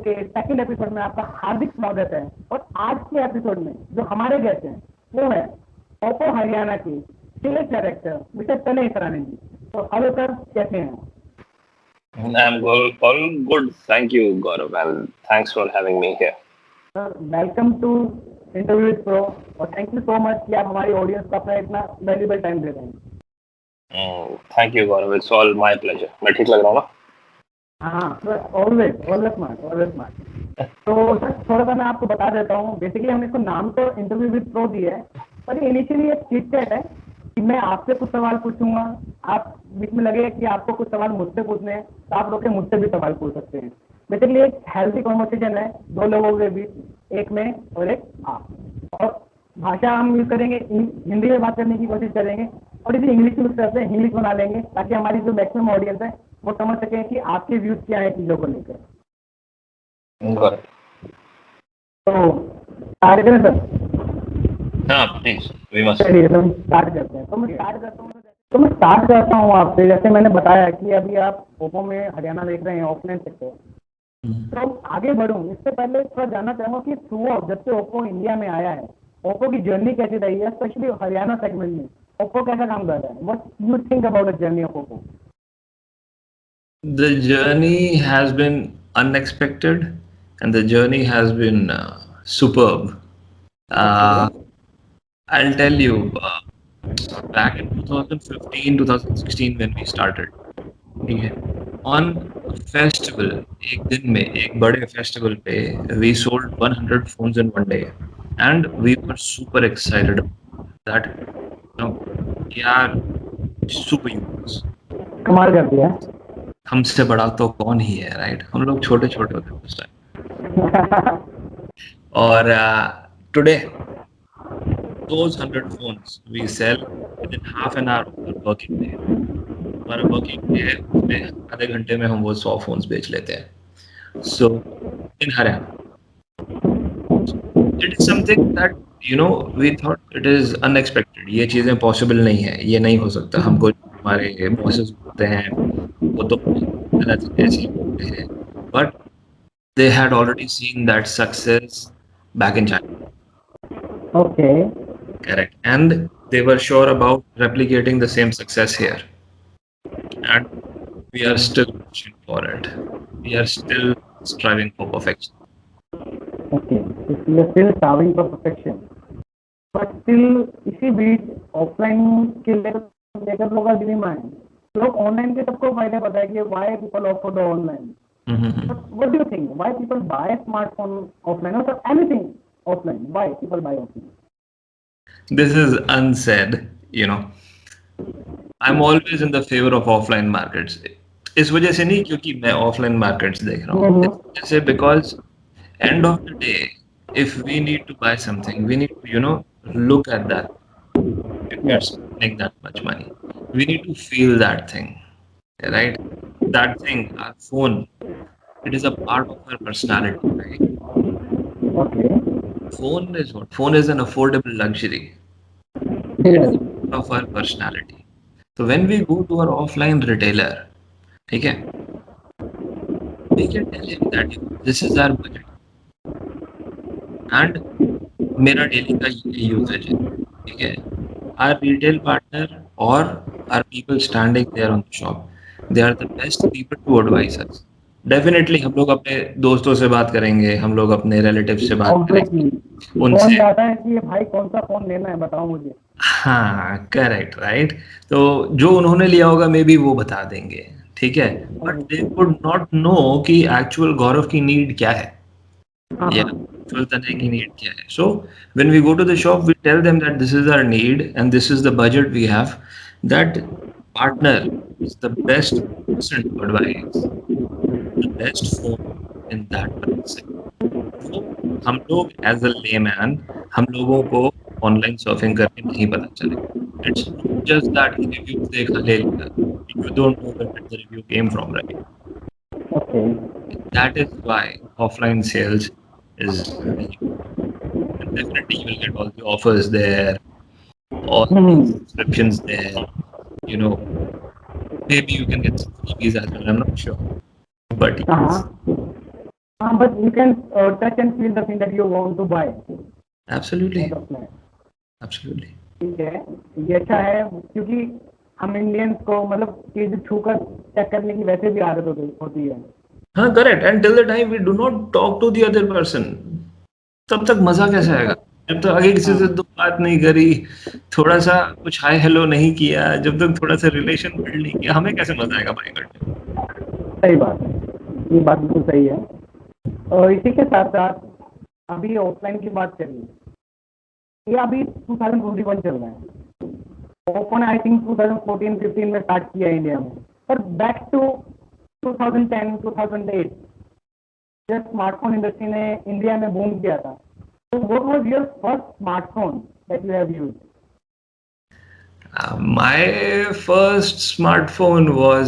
के second episode में आपका हार्दिक स्वागत है। और आज के एपिसोड में जो हमारे गेस्ट हैं वो है ओप्पो हरियाणा के सेल्स डायरेक्टर मिस्टर तनय सरानी जी। तो हेलो सर, कैसे हैं? I'm all good. Thank you, Gaurav, and thanks for having me here. Sir welcome to interview with pro और थैंक यू सो मच कि आप हमारी ऑडियंस को अपना इतना वैल्यूबल टाइम दे रहे हैं। Thank you, Gaurav. It's all my pleasure. मैं ठीक लग रहा हूँ ना? हाँ सर, ऑलवेज स्मार्ट। तो सर थोड़ा सा मैं आपको बता देता हूँ। बेसिकली हमने इसको नाम तो इंटरव्यू विद प्रो दिया है, पर इनिशियली एक चिट चैट है कि मैं आपसे कुछ सवाल पूछूंगा, आप बीच में लगे कि आपको कुछ सवाल मुझसे पूछने हैं तो आप लोग के मुझसे भी सवाल पूछ सकते हैं। बेसिकली एक हेल्थी कॉन्वर्सेशन है दो लोगों के बीच, एक में और एक आप। और भाषा हम यूज करेंगे, हिंदी में बात करने की कोशिश करेंगे और इसे इंग्लिश यूज करते हैं, इंग्लिश बना लेंगे ताकि हमारी जो मैक्सिमम ऑडियंस है वो समझ सके कि आपके व्यूज क्या है चीजों को लेकर। Got it. तो स्टार्ट करें सर? हाँ, please. We must. चलिए तो स्टार्ट करते हैं। तो मैं स्टार्ट करता हूँ आपसे। जैसे मैंने बताया कि अभी आप ओप्पो में हरियाणा देख रहे हैं, ऑफलाइन सेक्टर। तो आगे बढ़ूँ इससे पहले थोड़ा जानना चाहूँगा कि थ्रू जब से ओप्पो इंडिया में आया है, ओप्पो की जर्नी कैसी रही है, स्पेशली हरियाणा सेगमेंट में ओप्पो कैसा काम कर रहा है? What you think about the journey of Oppo? The journey has been unexpected and the journey has been superb. I'll tell you, back in 2015, 2016 when we started, ठीक है, on a festival, एक दिन में एक बड़े festival पे we sold 100 phones in one day and we were super excited that, you know, यार super users, कमाल कर दिया। हमसे बड़ा तो कौन ही है, राइट? हम लोग छोटे छोटे होते हैं उस टाइम। और today those 100 phones we sell within half an hour of our working day. हमारा वर्किंग डे है, उसमें आधे घंटे में हम वो 100 phones बेच लेते हैं। So in Haryana, it is something that we thought it is unexpected. ये चीजें possible नहीं है, ये नहीं हो सकता। हमको हमारे bosses होते हैं वो तो गलत ऐसे होते हैं, but they had already seen that success back in China. Okay. Correct. And they were sure about replicating the same success here. And we are still pushing for it. We are still striving for perfection. Okay. We are still striving for perfection. But still इसी बीच offline के लेकर लोगों का demand है। लोग online के सबको फायदा पता है कि why people offer the online. But what do you think? Why people buy a smartphone offline or anything offline? Why people buy offline? This is unsaid, I'm always in the favor of offline markets. इस वजह से नहीं क्योंकि मैं offline markets देख रहा हूँ, इस वजह से because end of the day, if we need to buy something, we need to, look at that. If we're spending that much money, we need to feel that thing, right? That thing, our phone, it is a part of our personality, right? Okay. Phone is what? Phone is an affordable luxury. It is a part of our personality. So when we go to our offline retailer, okay, we can tell him that this is our budget and मेरा daily का ये usage है, ठीक है? Our retail partner or our people standing there on the shop, they are the best people to advise us. Definitely हम लोग अपने दोस्तों से बात करेंगे, हम लोग अपने रिलेटिव से बात करेंगे, उनसे जाता है कि भाई कौन सा फोन लेना है बताओ मुझे। हाँ, करेक्ट, राइट? तो जो उन्होंने लिया होगा मे बी वो बता देंगे, ठीक है? But they would not know कि एक्चुअल गौरव की नीड क्या है या एक्चुअल तनय की नीड क्या है। So when we go to the shop we tell them that this is our need and this is the budget we have, that partner is the best person to advise the best phone in that price. तो हम लोग as a layman, हम लोगों को online surfing करके नहीं पता चलेगा। इट्स जस्ट दैट रिव्यूज देखा ले लिया, you don't know where the review came from, right? Okay. That is why offline sales is very important. And definitely you will get all the offers there, all the subscriptions there, maybe you can get some freebies as well, I'm not sure, but yes. but you can touch and feel the thing that you want to buy. Absolutely, Kind of plan. Absolutely. ठीक है, ये अच्छा है क्योंकि हम Indians को मतलब चीज छूकर चेक करने की वैसे भी आदत होती है। हाँ, correct. And till the time we do not talk to the other person, तब तक मजा कैसे आएगा? जब तक आगे किसी से हाँ, तो बात नहीं करी, थोड़ा सा कुछ हाय हेलो नहीं किया, जब तक थोड़ा सा रिलेशन बिल्ड नहीं किया, हमें कैसे मजा आएगा बाय करने में? सही बात है, ये बात बिल्कुल सही है। और इसी के साथ साथ अभी ऑफलाइन की बात करिए, ये अभी 2021 चल रहा है। ओपन आई थिंक 2014-15 में स्टार्ट किया इंडिया में, पर बैक टू 2010-2008 जब स्मार्टफोन इंडस्ट्री ने इंडिया में बूम किया था, तो what was your first smartphone that you have used? My first smartphone was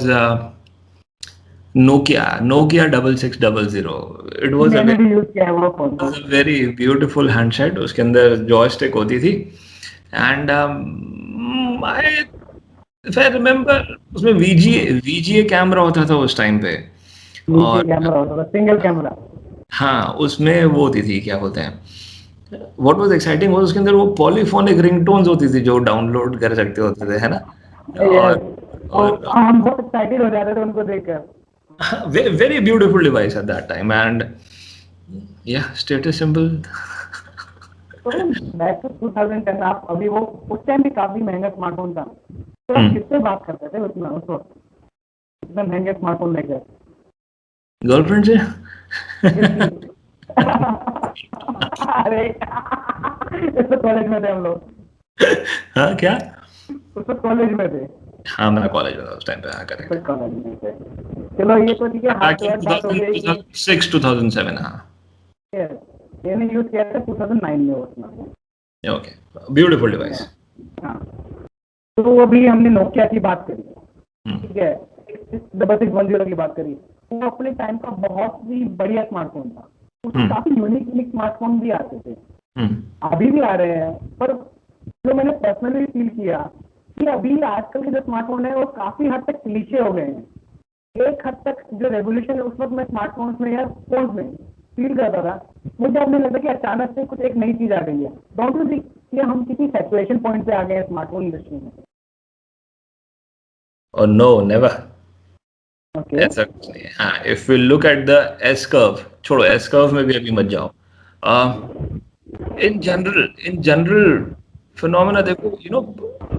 Nokia 6600. It was a मैंने भी यूज किया है वो फोन। very beautiful handset. उसके अंदर जॉयस्टिक होती थी एंड if I remember उसमें VGA कैमरा होता था उस टाइम पे। और कैमरा होता था, सिंगल कैमरा। हाँ, उसमें वो होती थी, क्या बोलते हैं, व्हाट वाज एक्साइटिंग उसके अंदर वो पॉलीफोनिक रिंगटोन्स होती थी जो डाउनलोड कर सकते होते थे, है ना? और हम बहुत एक्साइटेड हो जाते थे उनको देखकर। Very beautiful device at that time and या स्टेटस सिंबल। तो बैक टू 2010, आप अभी वो उस टाइम भी काफी महंगा स्मार्टफोन था, तो आप किससे बात करते थे उतना उस वक्त इतना महंगे स्मार्टफोन लेकर? गर्लफ्रेंड से। अरे इस तो कॉलेज में थे हम लोग। हाँ, क्या? उस वक्त कॉलेज में थे। हाँ, मैं कॉलेज में था उस टाइम पे। हाँ, करेक्ट। कॉलेज में थे। चलो ये तो ठीक है, हाथ तो बात हो गई। 2006 2007। हाँ, मैंने यूज किया था 2009 में उतना। Okay, beautiful device. हाँ, तो अभी हमने नोकिया की बात करी, ठीक है, 6610 की बात करी। वो अपने टाइम का बहुत ही बढ़िया स्मार्टफोन था। उसमें काफी यूनिक स्मार्टफोन भी आते थे, अभी भी आ रहे हैं, पर जो मैंने पर्सनली फील किया कि अभी आजकल के जो स्मार्टफोन है वो काफी हद तक क्लीशे हो गए हैं। एक हद तक जो रेवोल्यूशन है उस वक्त मैं स्मार्टफोन में या फोन में फील करता था, मुझे अब नहीं लगता कि अचानक से कुछ एक नई चीज आ गई है। डोंट यू थिंक कि हम किसी सैचुरेशन पॉइंट पे आ गए हैं स्मार्टफोन इंडस्ट्री में? और नो, नेवर। ओके, ऐसा कुछ नहीं है। हाँ, if we look at the S curve, छोड़ो एस कर्व में भी अभी मत जाओ। इन जनरल फिनोमेना देखो, you know,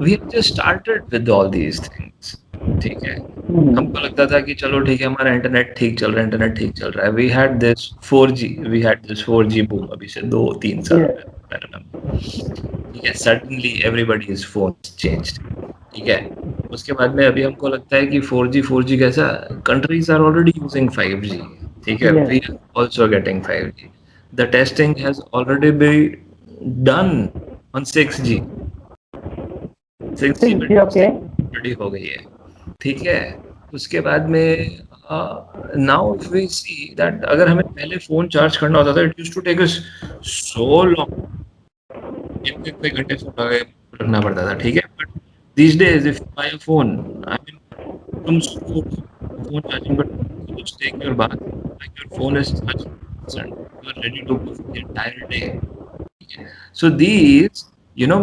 we have just started with all these things, ठीक है? हमको लगता था कि चलो ठीक है, हमारा इंटरनेट ठीक चल रहा है। We had this 4G boom अभी से 2-3 साल पहले, ठीक है? Suddenly everybody is phone changed, ठीक है? उसके बाद में अभी हमको लगता है कि 4G कैसा, countries are already using 5G, ठीक है? We are also getting 5G। The testing has already been done on 6G पे ऑलरेडी हो गई है, ठीक है? उसके बाद में now if we see that अगर हमें पहले फोन चार्ज करना होता था, it used to take us so long, एक घंटे फोन लगा के रखना पड़ता था, ठीक है? But these days if you buy a phone, I mean, तुम phone charging but just take your bath, like your phone is charged 100%, you are ready to go for the entire day. Okay. So these, you know,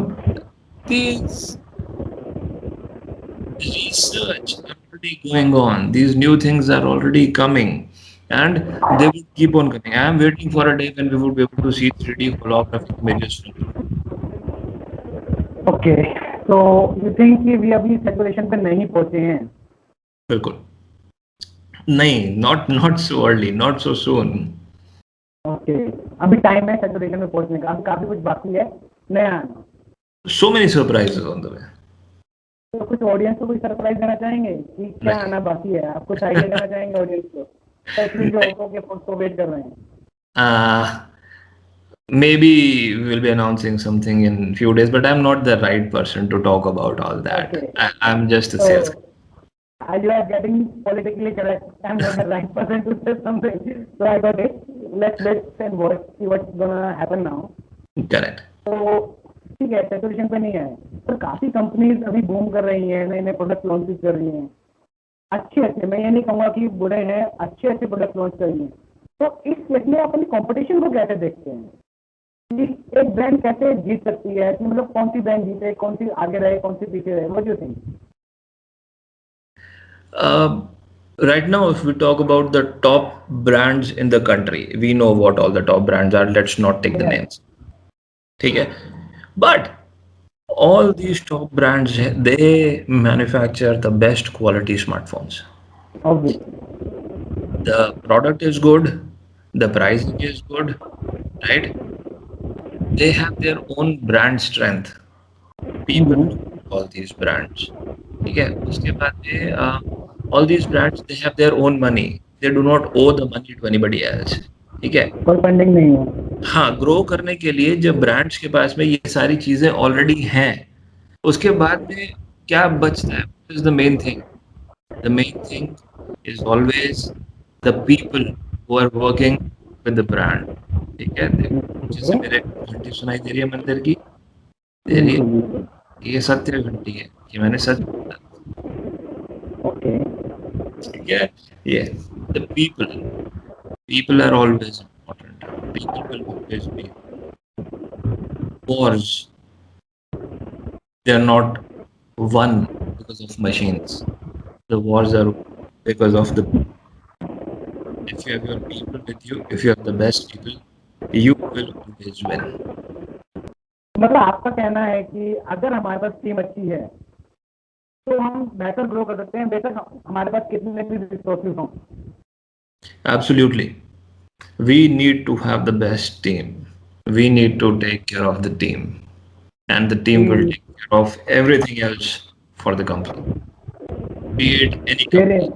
these research are already going on, these new things are already coming and they will keep on coming. I am waiting for a day when we would be able to see 3D holographic images from the phone. Okay, तो you think कि we अभी saturation पे नहीं पहुंचे हैं? बिल्कुल नहीं, not so early, not so soon. Okay, अभी टाइम है सैचुरेशन में पहुंचने का, अभी काफी कुछ बाकी है नया आना। So many surprises on the way. तो कुछ ऑडियंस को कोई सरप्राइज देना चाहेंगे कि क्या आना बाकी है? आप कुछ आइडिया देना चाहेंगे ऑडियंस को, स्पेशली जो ओप्पो के फोन को वेट कर रहे हैं? Maybe we'll be announcing something in few days, but I'm not the right person to talk about all that. Okay. I'm just a sales guy. As you are getting politically correct, I'm not the right person to say something. So I got it. Let's wait and watch, see what's gonna happen now. Correct. तो ठीक है, saturation पे नहीं है, पर काफी companies अभी boom कर रही हैं, नए नए प्रोडक्ट लॉन्च कर रही हैं, अच्छे, मैं ये नहीं कहूँगा कि बुरे हैं, अच्छे प्रोडक्ट लॉन्च कर रही हैं। तो इस केस में अपनी कंपटीशन को कैसे देखते हैं कि एक ब्रांड कैसे जीत सकती है, कि मतलब कौन सी ब्रांड जीते, कौन सी आगे रहे, कौन सी पीछे रहे, what do you think? Right now, if we talk about the top brands in the country, we know what all the top brands are. Let's not take the Yeah. names. Okay? But all these top brands, they manufacture the best quality smartphones. Obviously. The product is good, the pricing is good, right? They have their own brand strength. People know all these brands. ठीक है उसके बाद में all these brands they have their own money. They do not owe the money to anybody else. ठीक है कोई funding नहीं है। हाँ ग्रो करने के लिए जब ब्रांड्स के पास में ये सारी चीजें ऑलरेडी हैं उसके बाद में क्या बचता है is the main thing is always the people who are working with the brand ठीक है जैसे मेरे घंटी सुनाई दे रही है मंदिर की दे रही है ये सत्य घंटी है कि मैंने सच बोला ओके ठीक है ये the people are always important. People will always be. Wars, they are not won because of machines. The wars are because of the people. If you have your people with you, if you have the best people, you will always win. मतलब आपका कहना है कि अगर हमारे पास team अच्छी है तो हम बेहतर ग्रो कर सकते हैं, बेहतर हमारे पास कितने भी रिसोर्सेज हों। Absolutely. We need to have the best team. We need to take care of the team. And the team will take care of everything else for the company. Be it any company.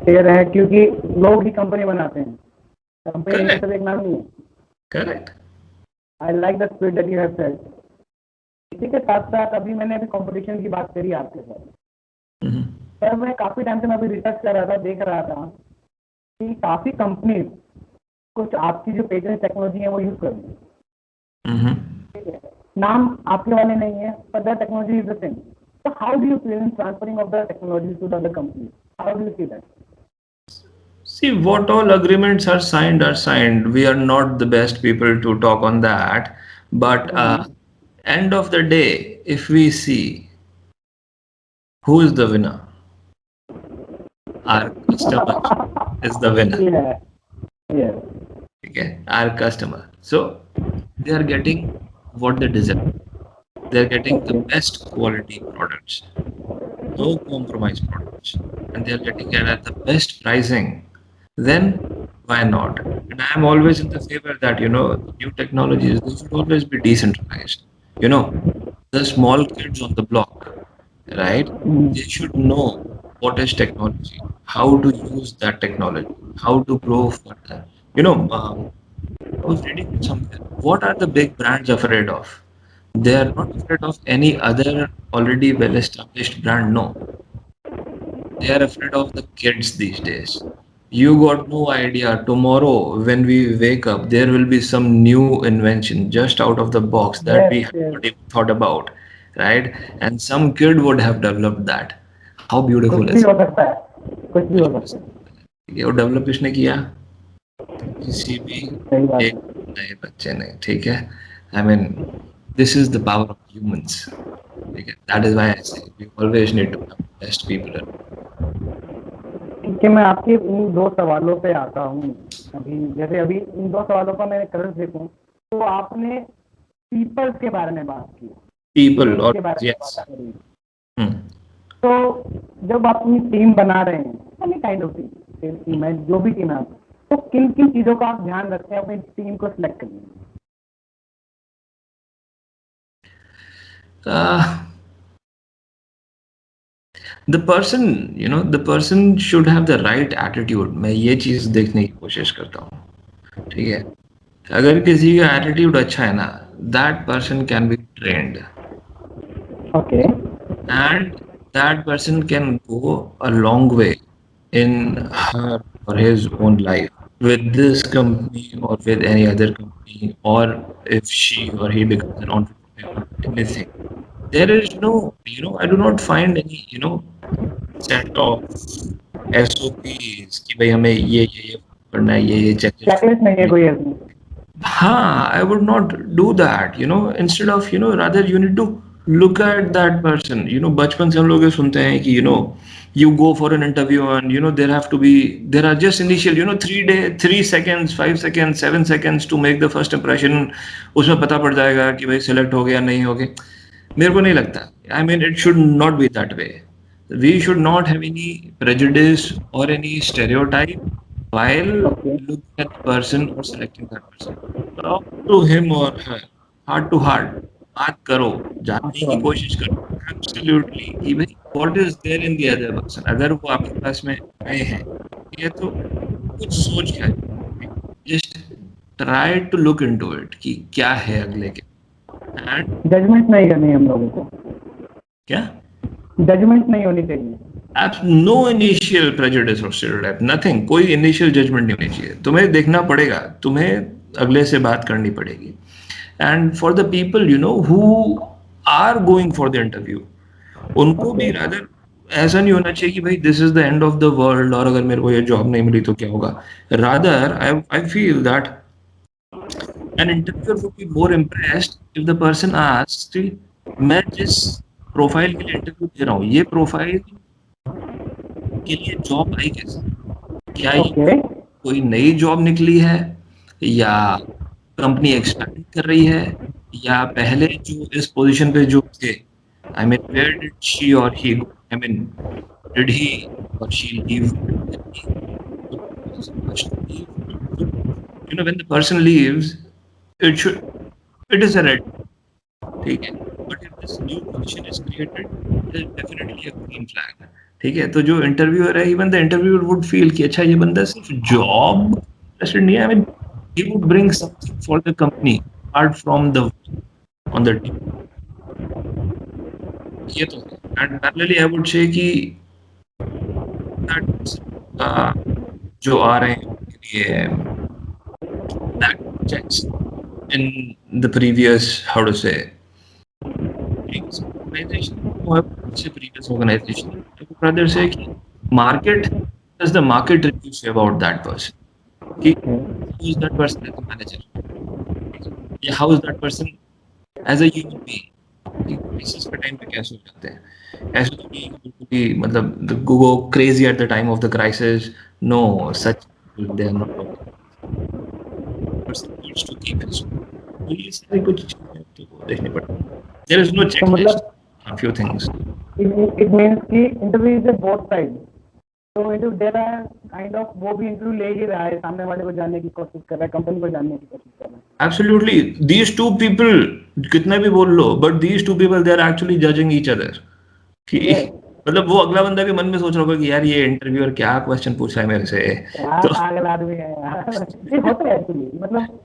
Fair है क्योंकि लोग ही company बनाते हैं, company Correct. सिर्फ एक नाम नहीं है। Correct. I like the spirit that you have said. इसी के साथ साथ अभी मैंने अभी कंपटीशन की बात करी आपके साथ, Mhm. पर मैं काफ़ी टाइम से मैं अभी रिसर्च कर रहा था, देख रहा था कि काफ़ी कंपनीज कुछ आपकी जो पेटेंट टेक्नोलॉजी है वो यूज़ कर रही है। Mhm. ठीक है, नाम आपके वाले नहीं है पर the technology is the same. So how do you plan transferring of the technology to the other company? How do you see that? See, what all agreements are signed. We are not the best people to talk on that. But end of the day, if we see who is the winner, our customer is the winner. Yeah. Yes. Okay, our customer. So they are getting what they deserve. They are getting the best quality products, no compromise products, and they are getting it at the best pricing. Then why not? And I am always in the favor that new technologies they should always be decentralized. You know, the small kids on the block, right? They should know what is technology, how to use that technology, how to grow further. I was reading somewhere. What are the big brands afraid of? They are not afraid of any other already well-established brand. No, they are afraid of the kids these days. You got no idea. Tomorrow, when we wake up, there will be some new invention just out of the box that we Yes. have Yes. not even thought about, right? And some kid would have developed that. How कुछ beautiful भी is हो it? सकता है, कुछ भी हो सकता है। ये वो डेवलप किसने किया? किसी भी सही बात एक है। नए बच्चे ने, ठीक है? I mean, this is the power of humans. Okay? That is why I say we always need to have the best people around. ठीक है, मैं आपके इन दो सवालों पे आता हूँ। अभी इन दो सवालों का मैं करंट देखूँ तो आपने पीपल्स के बारे में बात की, People or के बारे में yes. बात करी। Hmm. तो जब आप अपनी टीम बना रहे हैं, एनी काइंड ऑफ टीम है, जो भी टीम है, तो किन किन चीज़ों का आप ध्यान रखते हैं अपनी टीम को सिलेक्ट करने में? The person should have the right attitude. मैं ये चीज देखने की कोशिश करता हूँ, ठीक है? अगर किसी का एटीट्यूड अच्छा है ना, that person can be trained okay and that person can go a long way in her or his own life with this company or with any other company, or if she or he becomes an entrepreneur or anything. There is no, I do not find any, set of SOPs कि भाई हमें ये करना है, ये checklist. Checklist नहीं है कोई ऐसी? हाँ, I would not do that, instead of, rather you need to look at that person. बचपन से हम लोग ये सुनते हैं कि, you go for an interview and, there are just initial, 3 seconds, 5 seconds, 7 seconds to make the first impression. उसमें पता पड़ जाएगा कि भाई select हो गया नहीं हो गया। मेरे को नहीं लगता। I mean, it should not be that way. We should not have any prejudice or any stereotype while Okay. looking at the person or selecting that person. Talk to him or her, heart to heart. बात करो, जानने की कोशिश करो। Absolutely कि भाई what is there in the other person. अगर वो आपके पास में आए हैं, ठीक है, तो कुछ सोच के आए। Just try to look into it कि क्या है अगले के। And जजमेंट नहीं करनी है हम लोगों को, क्या? जजमेंट नहीं होनी चाहिए। No initial prejudice or stereotype, nothing, कोई initial judgment नहीं होनी चाहिए। तुम्हें देखना पड़ेगा, तुम्हें अगले से बात करनी पड़ेगी। And for the people, who are going for the interview, उनको भी rather ऐसा नहीं होना चाहिए कि भाई this is the end of the world और अगर मेरे को ये जॉब नहीं मिली तो क्या होगा। Rather, I feel that an interviewer would be more impressed if the person asks कि मैं जिस प्रोफाइल के लिए इंटरव्यू दे रहा हूँ, ये प्रोफाइल के लिए जॉब आई कैसे? क्या ये ओके, कोई नई जॉब निकली है, या कंपनी एक्सपैंड कर रही है, या पहले जो इस पोजीशन पे जो थे, I mean where did she or he go, I mean did he or she leave, when the person leaves it is a red, ठीक है, but if this new position is created, it is definitely a green flag, ठीक है। तो जो interviewer है, even the interviewer would feel कि अच्छा ये बंदा सिर्फ जॉब इंटरेस्टेड नहीं है, I mean he would bring something for the company apart from the on the team। ये तो है। And parallelly I would say कि जो आ रहे हैं उनके लिए background checks in the previous, how to say, previous organization or previous organization, I would rather say कि market, does the market review say about that person? कि how is that person as a manager? या how is that person as a human being? Crisis के time पे कैसे हो जाते हैं? ऐसे तो नहीं बिल्कुल भी, मतलब go crazy at the time of the crisis. No, such they are not person needs to keep his. तो ये सारी कुछ चीजें तो देखनी पड़ती है। There is no तो checklist मतलब on few things. it means कि इंटरव्यू इज बोथ साइड, तो इंटरव्यू दे रहा है काइंड ऑफ, वो भी इंटरव्यू ले ही रहा है, सामने वाले को जानने की कोशिश कर रहा है, कंपनी को जानने की कोशिश कर रहा है। Absolutely, these two people कितना भी बोल लो, but these two people they are actually judging each other। कि मतलब वो अगला बंदा भी मन में सोच रहा होगा कि यार ये इंटरव्यूअर क्या क्वेश्चन पूछा है मेरे से। यार पागल आदमी है यार, ये होता है एक्चुअली। मतलब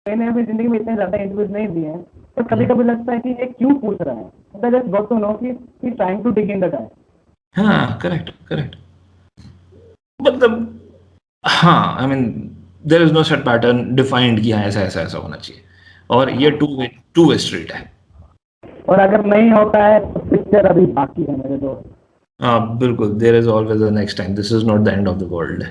मैंने अपनी जिंदगी में इतने ज्यादा इंटरव्यूज नहीं दिए हैं, तो कभी कभी लगता है कि ये क्यों पूछ रहा है, मतलब जस्ट गॉट टू नो कि he trying to dig in the guy. हाँ, करेक्ट। मतलब हाँ, I mean there is no set pattern defined कि हाँ ऐसा होना चाहिए, और ये टू वे स्ट्रीट है। और अगर नहीं होता है तो पिक्चर अभी बाकी है मेरे दोस्त। हाँ बिल्कुल, there is always the next time, this is not the end of the world.